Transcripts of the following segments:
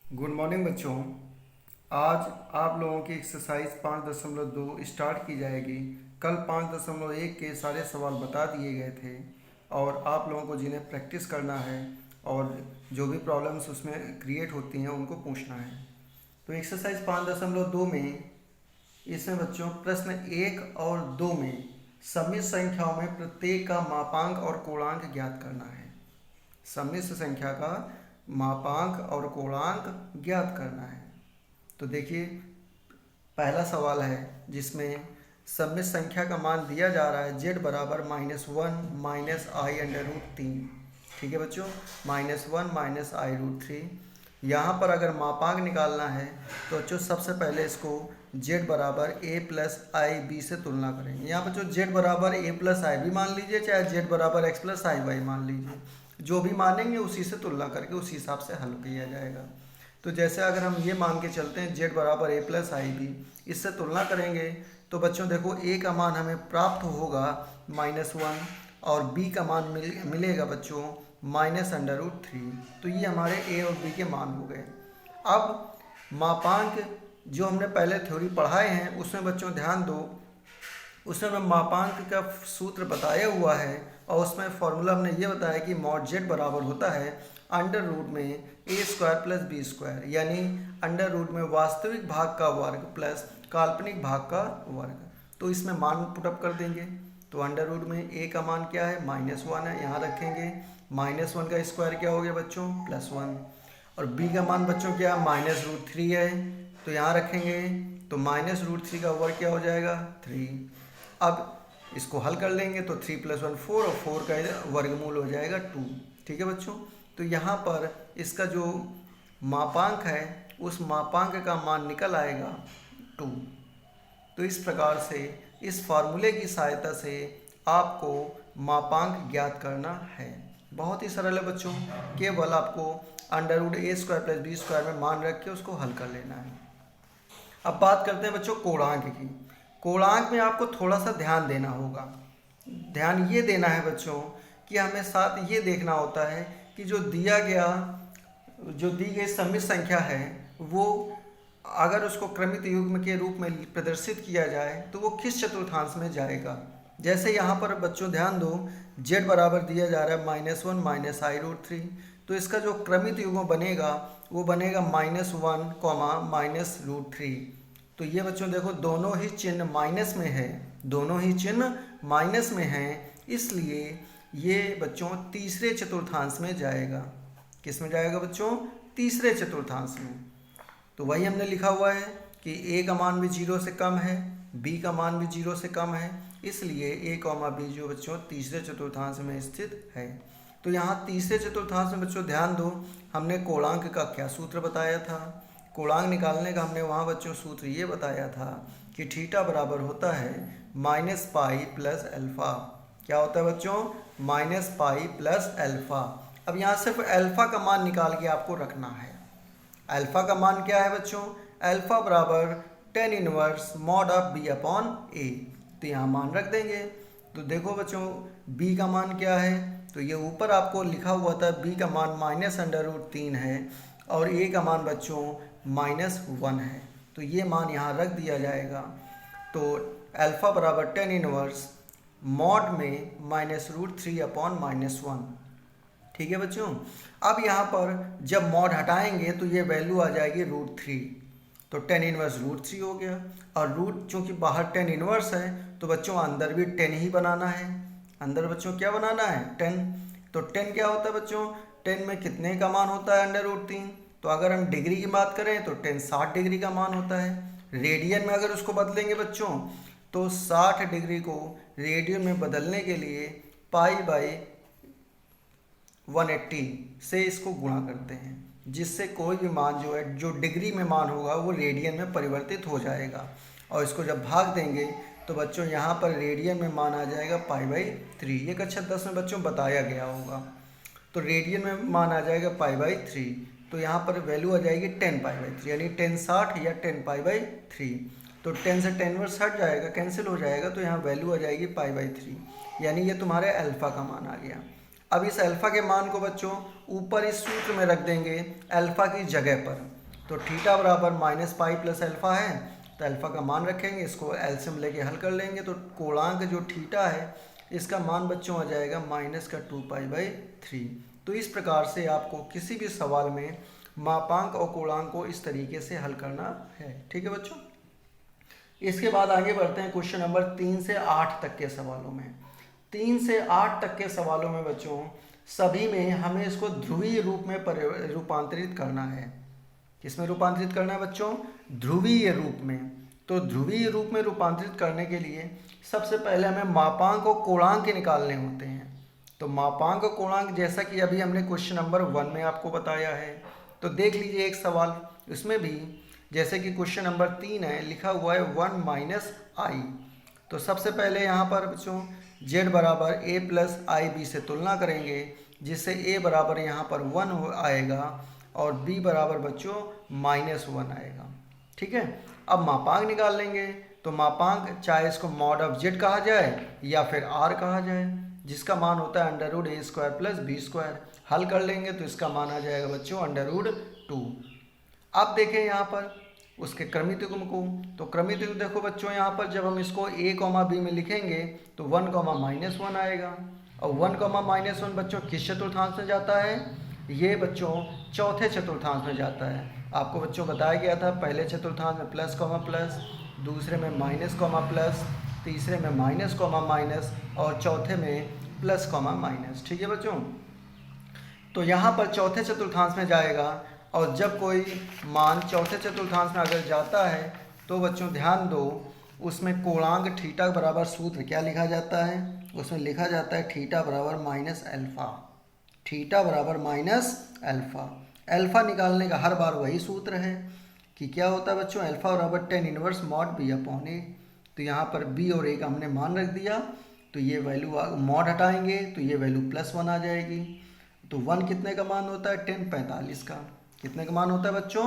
Good morning बच्चों। आज आप लोगों की एक्सरसाइज 5.2 स्टार्ट की जाएगी। कल 5.1 के सारे सवाल बता दिए गए थे और आप लोगों को जिन्हें प्रैक्टिस करना है और जो भी प्रॉब्लम्स उसमें क्रिएट होती हैं उनको पूछना है। तो एक्सरसाइज 5.2 में इसमें बच्चों प्रश्न 1 और 2 में सम्मिश्र संख्याओं में प्रत्येक का मापांक और कोणांक ज्ञात करना है। सम्मिश्र संख्या का मापांक और कोणांक ज्ञात करना है। तो देखिए, पहला सवाल है जिसमें सम्मिश्र संख्या का मान दिया जा रहा है z बराबर -1 माइनस आई अंडर रूट 3। ठीक है बच्चों, -1 माइनस आई रूट 3। यहाँ पर अगर मापांक निकालना है तो बच्चों सबसे पहले इसको z बराबर a प्लस आई बी से तुलना करेंगे। यहाँ बच्चों z बराबर a प्लस आई बी मान लीजिए, चाहे z बराबर x प्लस आई वाई मान लीजिए, जो भी मानेंगे उसी से तुलना करके उसी हिसाब से हल किया जाएगा। तो जैसे अगर हम ये मान के चलते हैं z बराबर a प्लस आई बी, इससे तुलना करेंगे तो बच्चों देखो a का मान हमें प्राप्त होगा -1 और b का मान मिलेगा बच्चों -√3। तो ये हमारे a और b के मान हो गए। अब मापांक जो हमने पहले थ्योरी पढ़ाए हैं उसमें बच्चों ध्यान दो, उसमें मैं मापांक का सूत्र बताया हुआ है और उसमें फॉर्मूला हमने ये बताया कि मॉड z बराबर होता है अंडर रूट में a² प्लस b², यानी अंडर रूट में वास्तविक भाग का वर्ग प्लस काल्पनिक भाग का वर्ग। तो इसमें मान पुटअप कर देंगे। तो अंडर रूट में a का मान क्या है -1 है, यहाँ रखेंगे। -1 का स्क्वायर क्या हो गया बच्चों +1, और b का मान बच्चों क्या है -√3 है, तो यहाँ रखेंगे। तो -√3 का वर्ग क्या हो जाएगा 3। अब इसको हल कर लेंगे तो 3 + 1 4 और 4 का वर्गमूल हो जाएगा 2। ठीक है बच्चों, तो यहाँ पर इसका जो मापांक है उस मापांक का मान निकल आएगा 2। तो इस प्रकार से इस फार्मूले की सहायता से आपको मापांक ज्ञात करना है। बहुत ही सरल है बच्चों, केवल आपको √a² + b² में मान रख के उसको हल कर लेना है। अब बात करते हैं बच्चों कोणांक की। कोणांक में आपको थोड़ा सा ध्यान देना होगा। ध्यान ये देना है बच्चों कि हमें साथ ये देखना होता है कि जो दी गई सम्मिश्र संख्या है वो अगर उसको क्रमित युग्म के रूप में प्रदर्शित किया जाए तो वो किस चतुर्थांश में जाएगा। जैसे यहाँ पर बच्चों ध्यान दो, z बराबर दिया जा रहा है -1 माइनस आई रूट 3, तो इसका जो क्रमित युग्म बनेगा वो बनेगा -1, -√3। तो ये बच्चों देखो दोनों ही चिन्ह माइनस में है, दोनों ही चिन्ह माइनस में हैं, इसलिए ये बच्चों तीसरे चतुर्थांश में जाएगा। किस में जाएगा बच्चों? तीसरे चतुर्थांश में। तो वही हमने लिखा हुआ है कि a का मान भी 0 से कम है, b का मान भी 0 से कम है, इसलिए a, b जो बच्चों तीसरे चतुर्थांश में स्थित है। तो यहाँ तीसरे चतुर्थांश में बच्चों ध्यान दो, हमने कोणांक का क्या सूत्र बताया था। कोणांक निकालने का हमने वहाँ बच्चों सूत्र ये बताया था कि थीटा बराबर होता है -π + अल्फ़ा। क्या होता है बच्चों? -π + अल्फ़ा। अब यहाँ सिर्फ अल्फ़ा का मान निकाल के आपको रखना है। अल्फ़ा का मान क्या है बच्चों? अल्फ़ा बराबर tan inverse mod of b/a। तो यहाँ मान रख देंगे। तो देखो बच्चों b का मान क्या है, तो ये ऊपर आपको लिखा हुआ था b का मान -√3 है और a का मान बच्चों -1 है। तो ये मान यहाँ रख दिया जाएगा। तो अल्फ़ा बराबर tan इनवर्स मॉड में -√3/-1। ठीक है बच्चों। अब यहाँ पर जब मॉड हटाएंगे तो ये वैल्यू आ जाएगी √3, तो tan इनवर्स √3 हो गया। और रूट चूँकि बाहर tan इनवर्स है तो बच्चों अंदर भी tan ही बनाना है। अंदर बच्चों क्या बनाना है? tan। तो tan क्या होता है बच्चों? tan में कितने का मान होता है √3? तो अगर हम डिग्री की बात करें तो tan 60 डिग्री का मान होता है। रेडियन में अगर उसको बदलेंगे बच्चों तो 60 डिग्री को रेडियन में बदलने के लिए π/180 से इसको गुणा करते हैं, जिससे कोई भी मान जो है जो डिग्री में मान होगा वो रेडियन में परिवर्तित हो जाएगा। और इसको जब भाग देंगे तो बच्चों यहाँ पर रेडियन में मान आ जाएगा π/3। ये कक्षा 10 में बच्चों बताया गया होगा। तो रेडियन में मान आ जाएगा π/3, तो यहाँ पर वैल्यू आ जाएगी tan π/3, यानी tan 60 या tan π/3। तो tan से tan इनवर्स हट जाएगा, कैंसिल हो जाएगा, तो यहाँ वैल्यू आ जाएगी π/3, यानी ये तुम्हारे अल्फ़ा का मान आ गया। अब इस अल्फ़ा के मान को बच्चों ऊपर इस सूत्र में रख देंगे अल्फ़ा की जगह पर। तो थीटा बराबर माइनस पाई प्लस अल्फ़ा है, तो अल्फ़ा का मान रखेंगे, इसको एलसीएम लेके हल कर लेंगे, तो कोणांक जो थीटा है इसका मान बच्चों आ जाएगा -2π/3। तो इस प्रकार से आपको किसी भी सवाल में मापांक और कोणांक को इस तरीके से हल करना है। ठीक है बच्चों, इसके बाद आगे बढ़ते हैं क्वेश्चन नंबर 3 से 8 तक के सवालों में। 3 से 8 तक के सवालों में बच्चों सभी में हमें इसको ध्रुवीय रूप में रूपांतरित करना है। किसमें रूपांतरित करना है बच्चों? ध्रुवीय रूप में। तो ध्रुवीय रूप में रूपांतरित करने के लिए सबसे पहले हमें मापांक और कोणांक निकालने होते हैं। तो मापांक और कोणांक जैसा कि अभी हमने क्वेश्चन नंबर 1 में आपको बताया है, तो देख लीजिए एक सवाल, इसमें भी जैसे कि क्वेश्चन नंबर 3 है, लिखा हुआ है 1 - i। तो सबसे पहले यहाँ पर बच्चों z बराबर a प्लस आई बी से तुलना करेंगे, जिससे a बराबर यहाँ पर 1 आएगा और b बराबर बच्चों -1 आएगा। ठीक है, अब मापांक निकाल लेंगे। तो मापांक चाहे इसको मॉड ऑफ z कहा जाए या फिर r कहा जाए, जिसका मान होता है √a² + b²। हल कर लेंगे तो इसका मान आ जाएगा बच्चों √2। अब देखें यहाँ पर उसके क्रमित युग्म को। तो क्रमित युग्म देखो बच्चों, यहाँ पर जब हम इसको a, b में लिखेंगे तो 1, -1 आएगा। और 1, -1 बच्चों किस चतुर्थांश में जाता है? ये बच्चों चौथे चतुर्थांश में जाता है। आपको बच्चों बताया गया था पहले चतुर्थांश में प्लस, प्लस, दूसरे में माइनस, प्लस, तीसरे में माइनस, माइनस और चौथे में प्लस, माइनस। ठीक है बच्चों, तो यहाँ पर चौथे चतुर्थांश में जाएगा। और जब कोई मान चौथे चतुर्थांश में अगर जाता है तो बच्चों ध्यान दो, उसमें कोणांक थीटा बराबर सूत्र क्या लिखा जाता है? उसमें लिखा जाता है थीटा बराबर -अल्फ़ा। थीटा बराबर -अल्फ़ा। अल्फ़ा निकालने का हर बार वही सूत्र है कि क्या होता है बच्चों? अल्फ़ा बराबर tan−1 mod b/a। तो यहाँ पर b और a का हमने मान रख दिया, तो ये वैल्यू मॉड हटाएंगे तो ये वैल्यू +1 आ जाएगी। तो 1 कितने का मान होता है? tan 45 का। कितने का मान होता है बच्चों?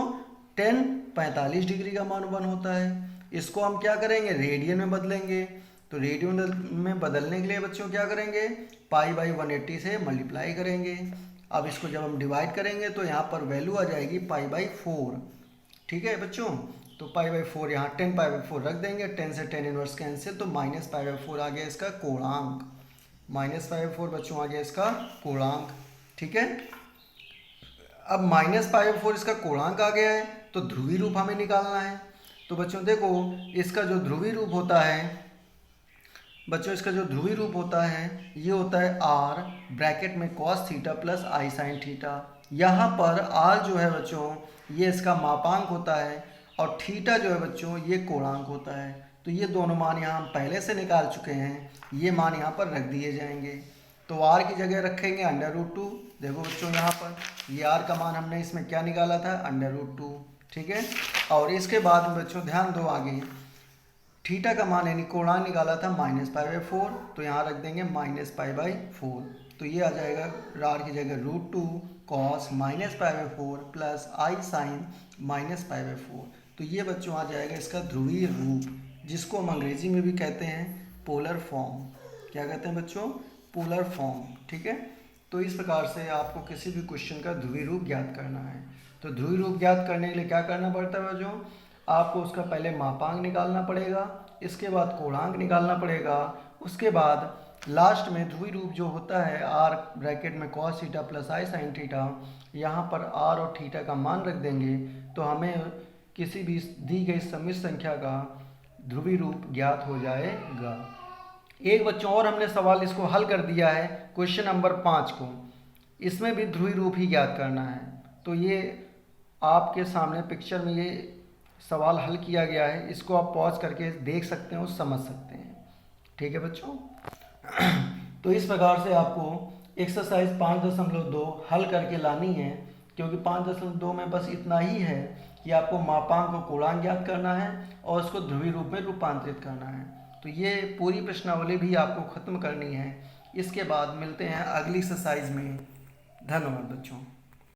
tan 45 डिग्री का मान 1 होता है। इसको हम क्या करेंगे? रेडियन में बदलेंगे। तो रेडियन में बदलने के लिए बच्चों क्या करेंगे? π/180 से मल्टीप्लाई करेंगे। अब इसको जब हम डिवाइड करेंगे तो यहाँ पर वैल्यू आ जाएगी π/4। ठीक है बच्चों, तो π/4 यहाँ 10π/4 रख देंगे, 10 से tan−1 कैंसिल, तो -π/4 आ गया इसका कोणांक। -π/4 बच्चों आ गया इसका कोणांक। ठीक है, अब -π/4 इसका कोणांक आ गया है, तो ध्रुवीय रूप हमें निकालना है। तो बच्चों देखो, इसका जो ध्रुवीय रूप होता है बच्चों, इसका जो ध्रुवीय रूप होता है ये होता है r ब्रैकेट में cos theta plus i sin theta. यहाँ पर r जो है बच्चों ये इसका मापांक होता है और थीटा जो है बच्चों ये कोणांक होता है। तो ये दोनों मान यहाँ हम पहले से निकाल चुके हैं, ये मान यहाँ पर रख दिए जाएंगे। तो r की जगह रखेंगे √2। देखो बच्चों यहाँ पर ये r का मान हमने इसमें क्या निकाला था? √2। ठीक है, और इसके बाद में बच्चों ध्यान दो, आगे थीटा का मान यानी कोणांक निकाला था -π/4, तो यहाँ रख देंगे -π/4। तो ये आ जाएगा r की जगह √2 cos -π/4 प्लस i sin -π/4। तो ये बच्चों आ जाएगा इसका ध्रुवीय रूप, जिसको हम अंग्रेजी में भी कहते हैं पोलर फॉर्म। क्या कहते हैं बच्चों? Polar form. ठीक है, तो इस प्रकार से आपको किसी भी क्वेश्चन का ध्रुवीय रूप ज्ञात करना है। तो ध्रुवीय रूप ज्ञात करने के लिए क्या करना पड़ता है बच्चों? आपको उसका पहले मापांक निकालना पड़ेगा, इसके बाद कोणांक निकालना पड़ेगा, उसके बाद लास्ट में ध्रुवीय रूप जो होता है r ब्रैकेट में cos theta plus i sin theta, यहाँ पर r और थीटा का मान रख देंगे तो हमें किसी भी दी गई सम्मिश्र संख्या का ध्रुवीय रूप ज्ञात हो जाएगा। एक बच्चों और हमने सवाल इसको हल कर दिया है, क्वेश्चन नंबर 5 को। इसमें भी ध्रुवीय रूप ही ज्ञात करना है। तो ये आपके सामने पिक्चर में ये सवाल हल किया गया है, इसको आप पॉज करके देख सकते हैं और समझ सकते हैं। ठीक है बच्चों, तो इस प्रकार से आपको एक्सरसाइज 5.2 हल करके लानी है, क्योंकि 5.2 में बस इतना ही है कि आपको मापांक और कोणांक ज्ञात करना है और उसको ध्रुवीय रूप में रूपांतरित करना है। तो ये पूरी प्रश्नावली भी आपको ख़त्म करनी है। इसके बाद मिलते हैं अगली एक्सरसाइज में। धन्यवाद बच्चों।